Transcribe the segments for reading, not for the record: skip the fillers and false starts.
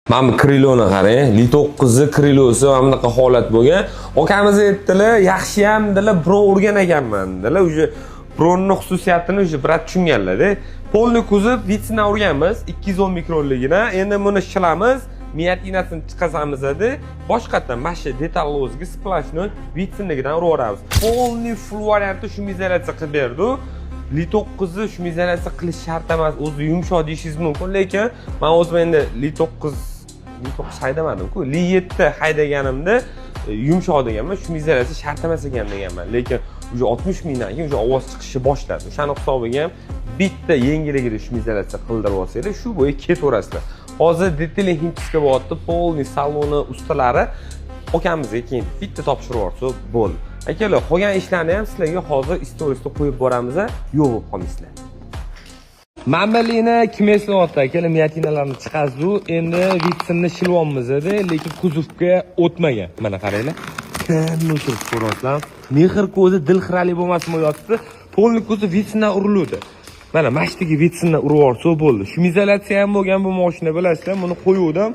Mana bu kriloni qarang, Li9 krilosi mana bunaqa holat bo'lgan. Okamiz aytdilar, yaxshi ham dedilar, bro urgan ekanman dedilar. Uje bronning xususiyatini uje birat tushunganlar-da. Polni kuzov vitsna urganmiz 210 mikronligini. Endi buni shilamiz, miyatinasini chiqazamiz dedi. Boshqatdan mana detalozga splashni vitsnigidan uramiz. Polni full variantni shu izolyatsiya qilib berdi. Li9 shu izolyatsiya qilish shart emas, o'zi yumshoq deyishingiz mumkin, lekin men o'zim endi Li9 haydamadim-ku. Li7 haydaganimda yumshoq deganman, shu izolyatsiya shart emas ekan deganman. Lekin uje 60 mingdan keyin uje ovoz chiqishni boshladi. O'shani hisobiga ham bitta yengiligida shu izolyatsiya qildirib olsanglar, shu bo'yi ketaverasizlar. Hozir detailing hintga bo'lyapti, polni saloni ustalari okamizga keyin bitta topshirib yuborsa bo'ldi. Akalar, qolgan ishlarni ham sizlarga hozir storiesda qo'yib boramiz, yo'q bo'lib qolmaysizlar. Manbalini kim eslayapti? Akalar, miyatinalarni chiqazdi. Endi vitsinni shilyapmiz edi, lekin kuzovga o'tmagan. Mana qaranglar. No'shirib ko'ryapsizlar. Mehr ko'zi dilxirali bo'lmasmi yotibdi. Polni ko'zi vitsindan urildi. Mana mashtagi vitsindan urib yuborsa bo'ldi. Shu izolyatsiya ham bo'lgan bu mashina bilasizlar, buni qo'yuvdim.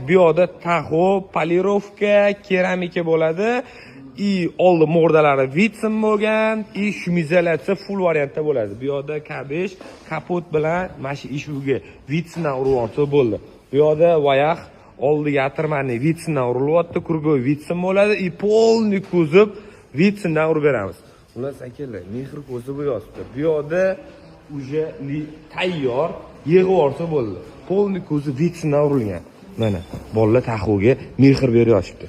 Bu yoqda taxo, polirovka, keramika bo'ladi. Oldi mordalari vitsin bo'lgan, shu izolyatsiya full variantda bo'ladi. Bu yoqda kabej, kapot bilan mana shu ishuga vitsindan urib yuborsa bo'ldi. Bu yoqda voyaq oldiga atirmani vitsindan urilyapti, kurgoy vitsin bo'ladi, polni kuzov vitsindan urib beramiz. Xullas akalar, mehr ko'zi bu yotibdi. Bu yoqda uje tayyor yig'ib yuborsa bo'ldi. Polni ko'zi vitsindan urilgan. Mana bolalar taxoga mehr beryapti.